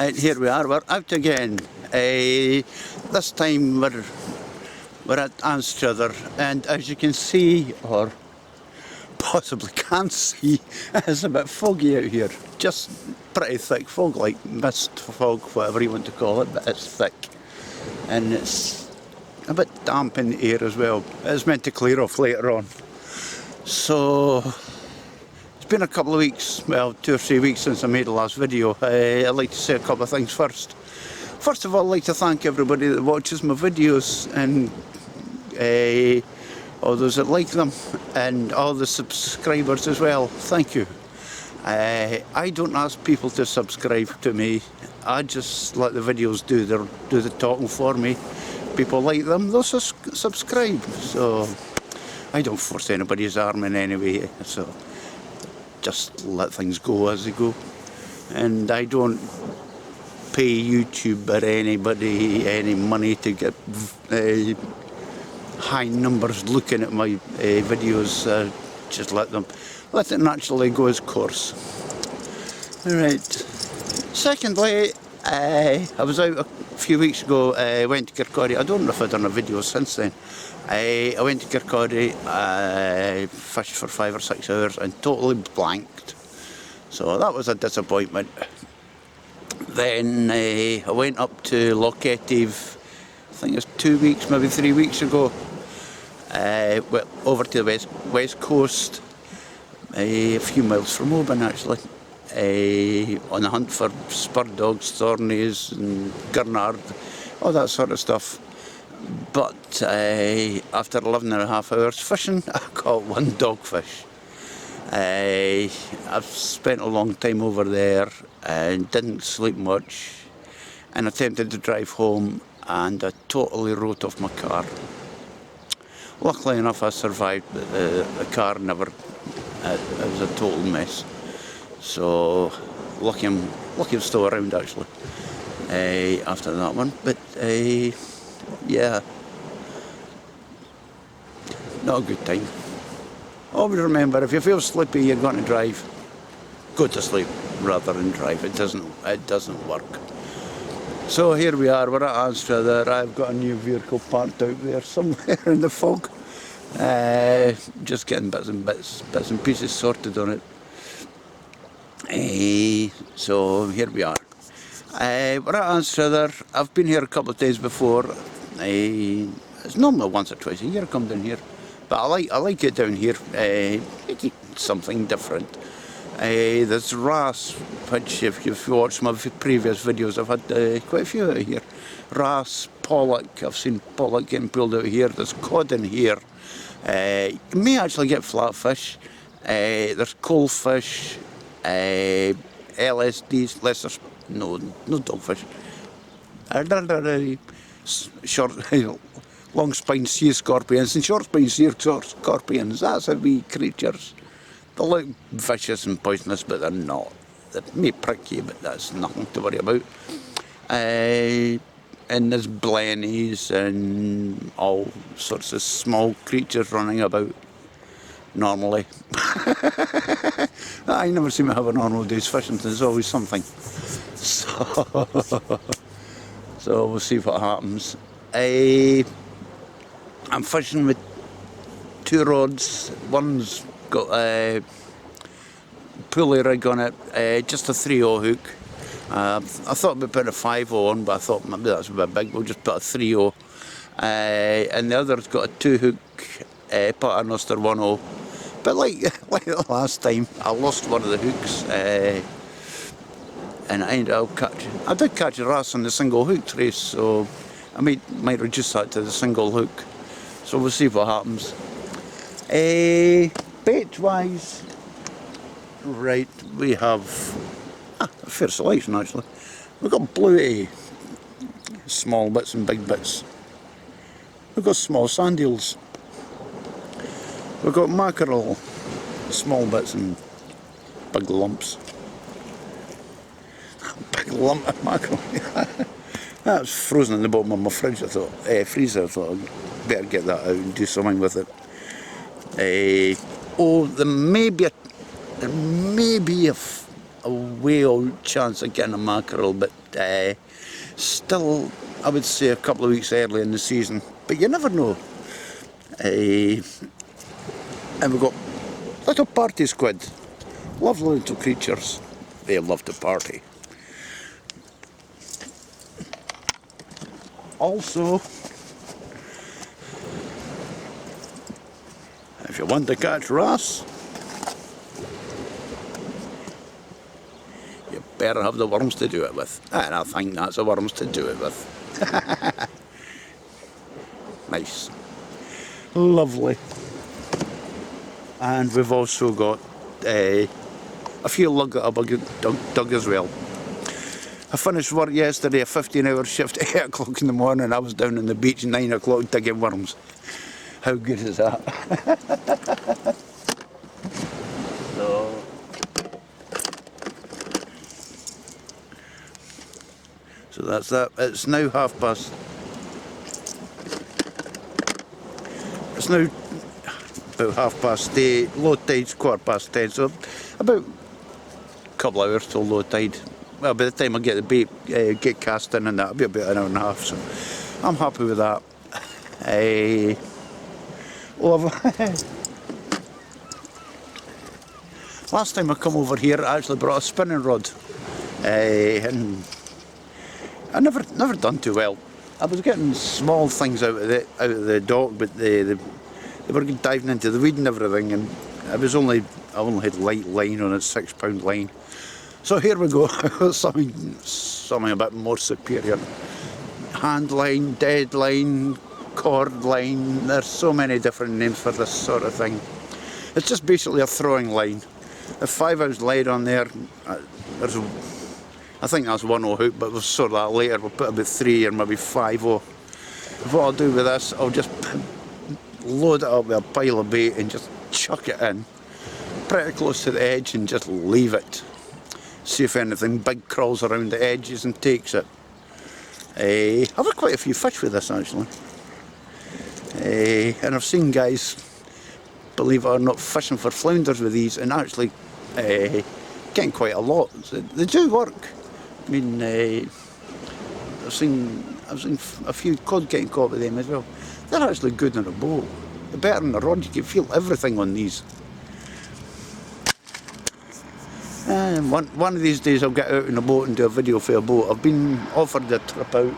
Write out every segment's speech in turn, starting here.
Right, here we are, we're out again. This time we're at Anstruther, and as you can see, or possibly can't see, it's a bit foggy out here. Just pretty thick fog, like mist fog, whatever you want to call it, but it's thick. And it's a bit damp in the air as well. It's meant to clear off later on. So it's been a couple of weeks, well 2 or 3 weeks since I made the last video. I'd like to say a couple of things first. First of all, I'd like to thank everybody that watches my videos and all those that like them, and all the subscribers as well. Thank you. I don't ask people to subscribe to me. I just let the videos do the talking for me. People like them, they'll subscribe. So I don't force anybody's arm in any way. So just let things go as they go. And I don't pay YouTube or anybody any money to get high numbers looking at my videos. Just let it naturally go its course. Alright. Secondly, I was out a few weeks ago. I went to Kirkcaldy. I don't know if I've done a video since then. I went to Kirkcaldy, fished for 5 or 6 hours and totally blanked. So that was a disappointment. Then I went up to Lochetive, I think it's 2 weeks, maybe 3 weeks ago. Well, over to the west coast, a few miles from Oban actually, on the hunt for spur dogs, thornies and gurnard, all that sort of stuff. But after 11.5 hours fishing, I caught 1 dogfish. I've spent a long time over there and didn't sleep much, and attempted to drive home, and I totally wrote off my car. Luckily enough I survived, but the car never, it was a total mess. So lucky I'm still around actually after that one. But yeah, not a good time. Always remember, if you feel sleepy you're going to drive, go to sleep rather than drive. It doesn't work. So here we are, we're at Anstruther. I've got a new vehicle parked out there somewhere in the fog. Just getting bits and pieces sorted on it. So here we are. We're at Anstruther. I've been here a couple of days before. It's normally once or twice a year I come down here, but I like it down here. It's something different. There's wrasse, which if you've watched my previous videos, I've had quite a few out here. Wrasse, pollock, I've seen pollock getting pulled out here. There's cod in here. You may actually get flatfish. There's coalfish, LSDs, no dogfish. Short, long spine sea scorpions and short spine sea scorpions. That's a wee creatures. They look vicious and poisonous, but they're not. They may prick you, but that's nothing to worry about. And there's blennies and all sorts of small creatures running about normally. I never seem to have a normal day's fishing, there's always something. So we'll see what happens. I'm fishing with 2 rods. One's got a pulley rig on it, just a 3/0 hook. I thought we'd put a 5/0 on, but I thought maybe that's a bit big, we'll just put a 3/0. And the other's got a 2-hook paternoster 1/0. But like the last time, I lost one of the hooks, and I did catch a wrasse on the single hook trace, so I might reduce that to the single hook. So we'll see what happens. Bait wise, right, we have a fair selection actually. We've got bluey, small bits and big bits. We've got small sand eels. We've got mackerel, small bits and big lumps. Big lump of mackerel. That was frozen in the bottom of my fridge. I thought, freezer. I thought I'd better get that out and do something with it. Oh, there may be a a whale chance of getting a mackerel, but still, I would say a couple of weeks early in the season. But you never know. And we've got little party squid, lovely little creatures. They love to party. Also, if you want to catch wrasse, you better have the worms to do it with. And I think that's the worms to do it with. Nice. Lovely. And we've also got a few lug that I've dug as well. I finished work yesterday, a 15-hour shift, 8 o'clock in the morning. I was down on the beach at 9 o'clock digging worms. How good is that? So that's that. It's now it's now about 8:30, low tide's 10:15, so about a couple of hours till low tide. Well, by the time I get the bait, get cast in and that, it'll be about an hour and a half, so I'm happy with that. Last time I come over here, I actually brought a spinning rod, and I never done too well. I was getting small things out of the dock, but they were diving into the weed and everything, and I only had light line on a 6-pound line. So here we go, something a bit more superior. Hand line, dead line, cord line, there's so many different names for this sort of thing. It's just basically a throwing line. If 5 hours laid on there, I think that's 1/0 hook, but we'll sort that later. We'll put about 3 or maybe 5/0. What I'll do with this, I'll just load it up with a pile of bait and just chuck it in pretty close to the edge and just leave it. See if anything big crawls around the edges and takes it. I've had quite a few fish with this actually. And I've seen guys, believe it or not, fishing for flounders with these and actually getting quite a lot. So they do work. I mean, I've seen a few cod getting caught with them as well. They're actually good in a boat. They're better than a rod. You can feel everything on these. And one of these days I'll get out in a boat and do a video for a boat. I've been offered a trip out.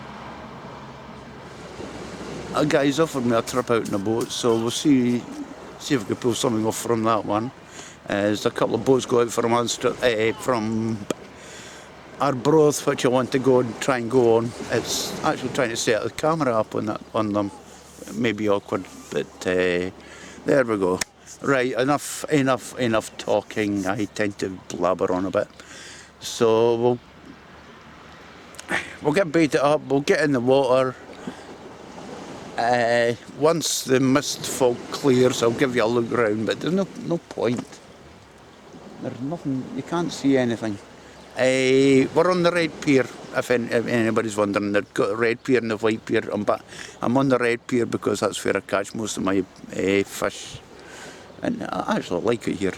A guy's offered me a trip out in a boat, so we'll see if we can pull something off from that one. There's a couple of boats go out from Anstruther, from Arbroath, which I want to go and try and go on. It's actually trying to set the camera up on them. It may be awkward, but there we go. Right, enough talking. I tend to blabber on a bit. So we'll get baited up, we'll get in the water. Once the mist fog clears, I'll give you a look around, but there's no point. There's nothing, you can't see anything. We're on the red pier, if anybody's wondering. They've got a red pier and a white pier. I'm on the red pier because that's where I catch most of my fish. And I actually like it here.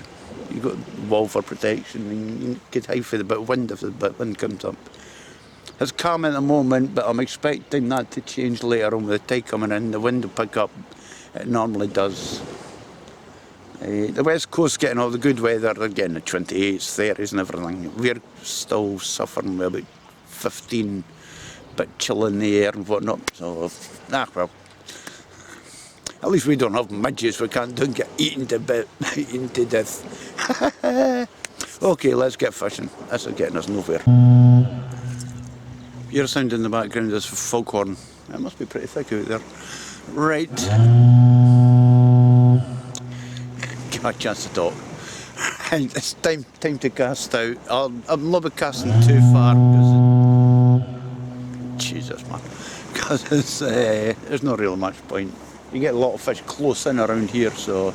You've got wall for protection and you can hide for the bit of wind if the bit of wind comes up. It's calm at the moment, but I'm expecting that to change later on with the tide coming in. The wind will pick up. It normally does. The west coast getting all the good weather. They're getting the 28s, 30s and everything. We're still suffering with about 15, bit chill in the air and whatnot. So, well. At least we don't have midges. We can't get eaten to death. Okay, let's get fishing. This is getting us nowhere. Your sound in the background is foghorn. It must be pretty thick out there. Right. Give me a chance to talk. It's time to cast out. I'm not casting too far because Jesus, man. Because there's not really much point. You get a lot of fish close in around here, so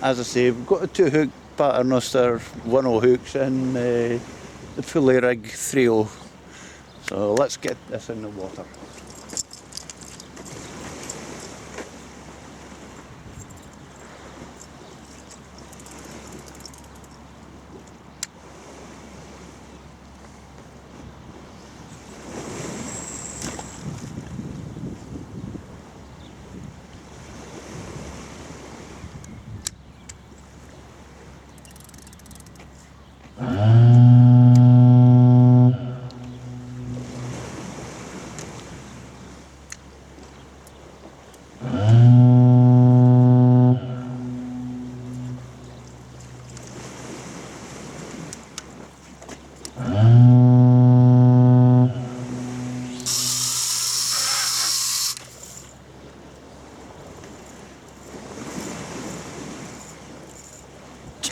as I say, we've got a 2-hook paternoster, 1/0 hooks, and the pulley rig 3/0. So let's get this in the water.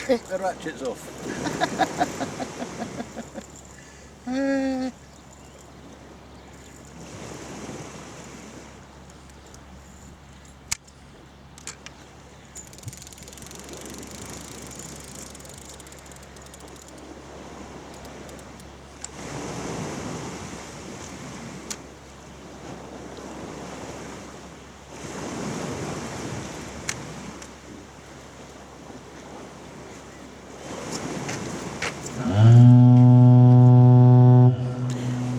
Take the ratchets off.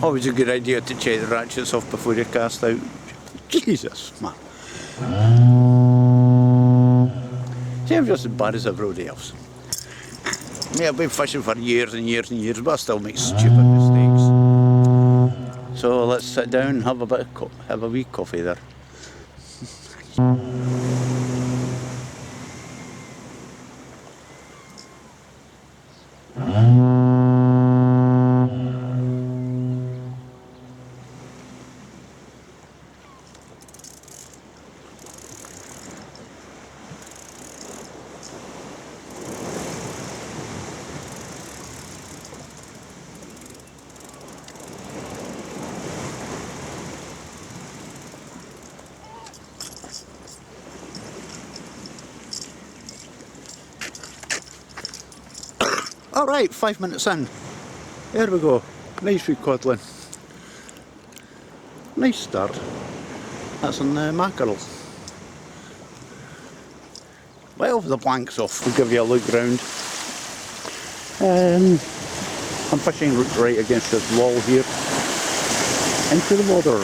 Always a good idea to check the ratchets off before you cast out. Jesus, man. See, I'm just as bad as everybody else. Yeah, I've been fishing for years and years and years, but I still make stupid mistakes. So let's sit down and have a bit of have a wee coffee there. Alright, 5 minutes in. There we go. Nice wee codling. Nice start. That's on the mackerel. Well, the blank's off. We'll give you a look round. I'm fishing right against this wall here. Into the water.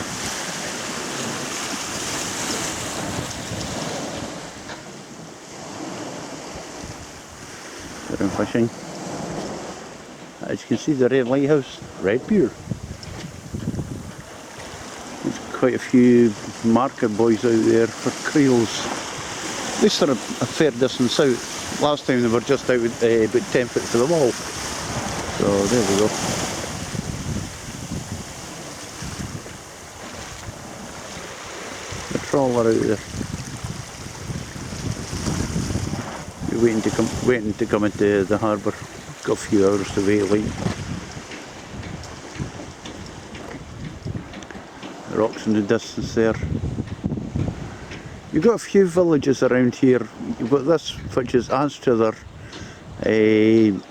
There I'm fishing. As you can see, the red lighthouse, red pier. There's quite a few marker buoys out there for creels. At least they're a fair distance out. Last time they were just out about 10 foot to the wall. So there we go. The trawler out there. We're waiting to come into the harbour. Got a few hours to wait late. The rocks in the distance there. You've got a few villages around here. You've got this, which is Anstruther.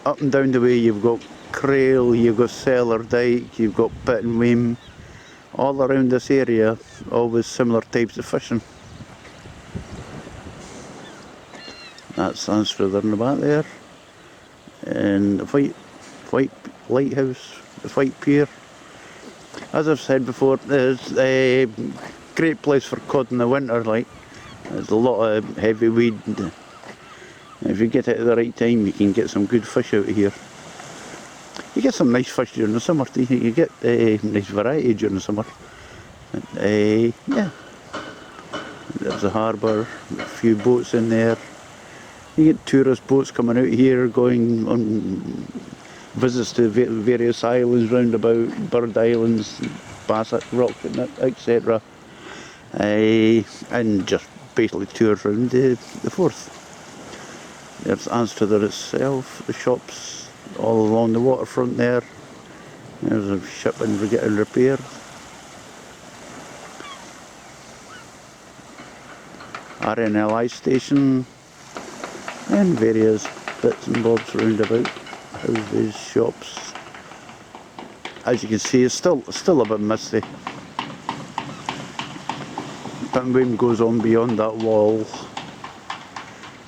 Up and down the way you've got Crail, you've got Cellar Dyke, you've got Pit and Weem. All around this area, always similar types of fishing. That's Anstruther in the back there. And the Fife lighthouse, the Fife pier. As I've said before, it's a great place for cod in the winter. Like, there's a lot of heavy weed. If you get it at the right time, you can get some good fish out of here. You get some nice fish during the summer. You get nice variety during the summer. And, yeah, there's a harbour, a few boats in there. You get tourist boats coming out here, going on visits to various islands round about, Bird Islands, Bassett Rock, etc. And just basically tours around the Forth. There's Anstruther itself, the shops all along the waterfront there. There's a ship in repair. RNLI station. And various bits and bobs round about houses, shops. As you can see, it's still a bit misty. Pit and Weem goes on beyond that wall.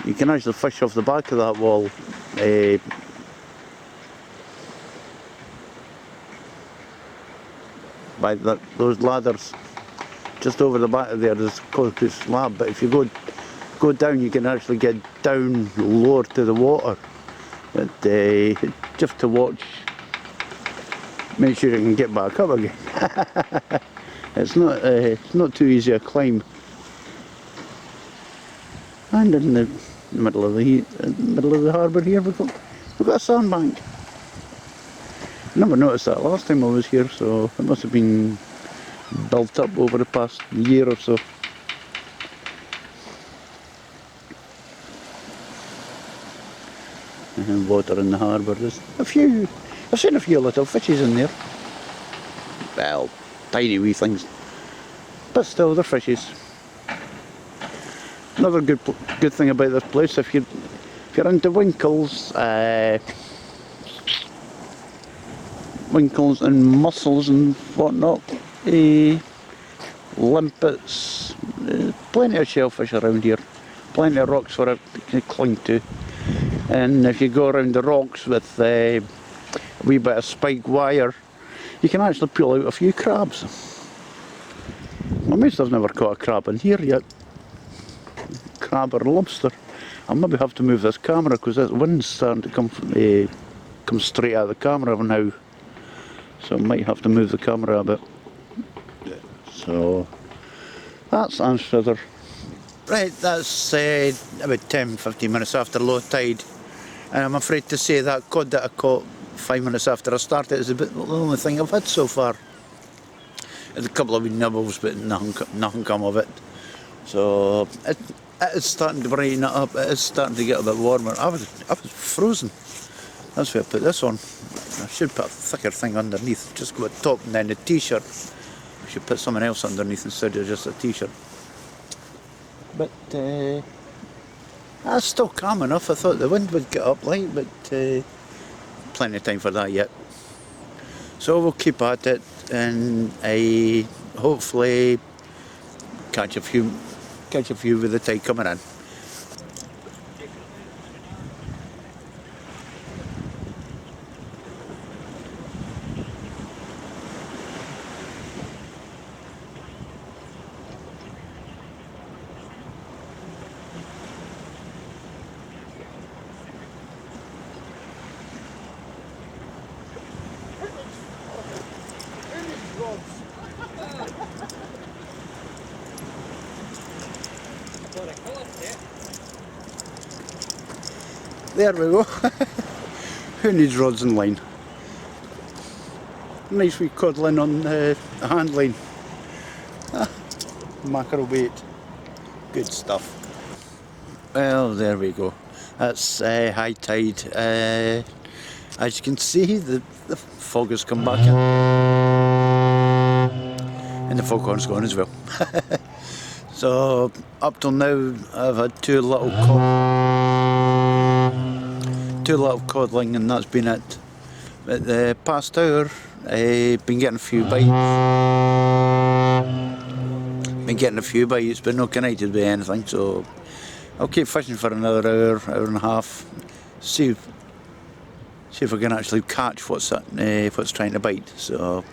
You can actually fish off the back of that wall. By those ladders just over the back of there, there's a concrete slab. But if you go down, you can actually get down lower to the water. But just to watch, make sure you can get back up again. It's not too easy a climb. And in the middle of the harbour here, we've got a sandbank. I never noticed that last time I was here, so it must have been built up over the past year or so. water in the harbour. There's a few, I've seen a few little fishes in there. Well, tiny wee things, but still they're fishes. Another good thing about this place, if you're into winkles, winkles and mussels and whatnot, limpets, plenty of shellfish around here, plenty of rocks for it to cling to. And if you go around the rocks with a wee bit of spike wire, you can actually pull out a few crabs. My mates have never caught a crab in here yet. Crab or lobster. I'll maybe have to move this camera because that wind's starting to come straight out of the camera now. So I might have to move the camera a bit. So that's Anstruther. Right, that's about 10-15 minutes after low tide, and I'm afraid to say that cod that I caught 5 minutes after I started is the only thing I've had so far. There's a couple of wee nibbles, but nothing come of it. So it is starting to brighten up. It is starting to get a bit warmer. I was frozen. That's where I put this on. I should put a thicker thing underneath. Just go at top and then a t-shirt. I should put something else underneath instead of just a t-shirt. But that's still calm enough. I thought the wind would get up light, but plenty of time for that yet. So we'll keep at it, and hopefully catch a few with the tide coming in. There we go. Who needs rods and line? Nice wee codling on the hand line. Mackerel bait. Good stuff. Well, there we go. That's high tide. As you can see, the fog has come back in. And the foghorn's gone as well. So up till now I've had two little codling, and that's been it. But the past hour I've been getting a few bites. But not connected with anything, so I'll keep fishing for another hour and a half. See if I can actually catch what's trying to bite. So,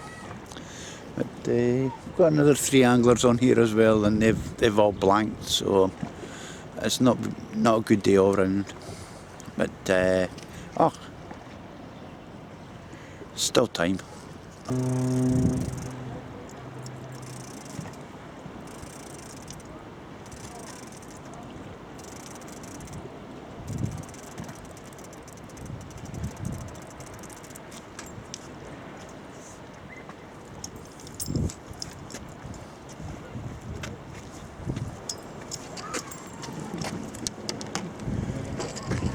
but we've got another 3 anglers on here as well, and they've all blanked, so it's not a good day all round. But still time.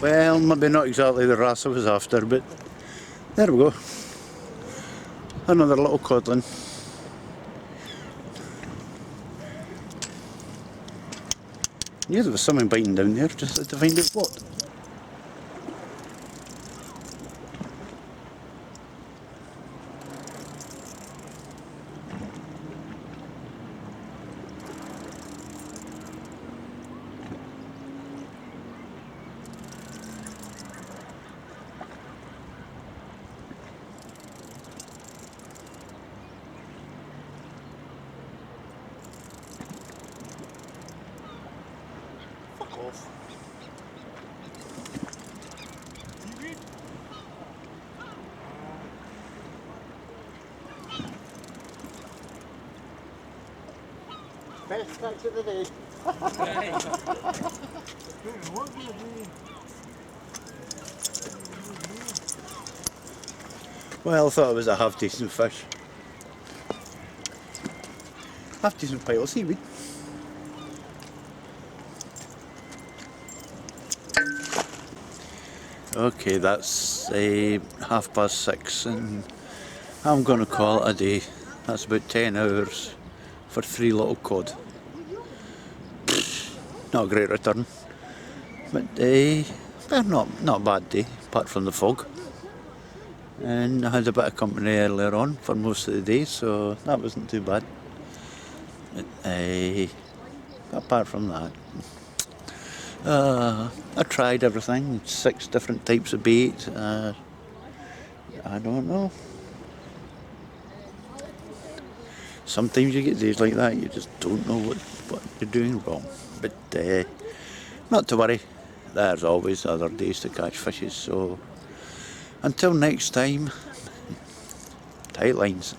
Well, maybe not exactly the wrasse I was after, but there we go. Another little codling. Knew there was something biting down there, just had to find out what. Off. Best catch of the day. Well, I thought it was a half decent fish. Half decent pile of seaweed. Okay, that's 6:30 and I'm going to call it a day. That's about 10 hours for 3 little cod. Not a great return, but not a bad day apart from the fog. And I had a bit of company earlier on for most of the day, so that wasn't too bad. But, apart from that, I tried everything, 6 different types of bait. I don't know. Sometimes you get days like that, you just don't know what you're doing wrong. But not to worry, there's always other days to catch fishes. So until next time, tight lines.